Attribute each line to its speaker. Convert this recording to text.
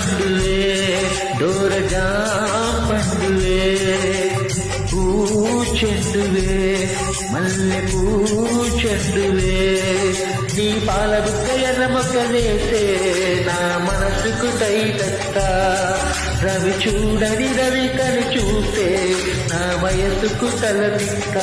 Speaker 1: పండువే డోరగా పండువే పూచెండువే మల్లె పూచెండువే నీ పాల బుక్క ఎర్ర మొక్క వేసే నా మనసుకు తైదత్త రవి చూడని రవి కని చూస్తే నా వయసుకు తలదిక్క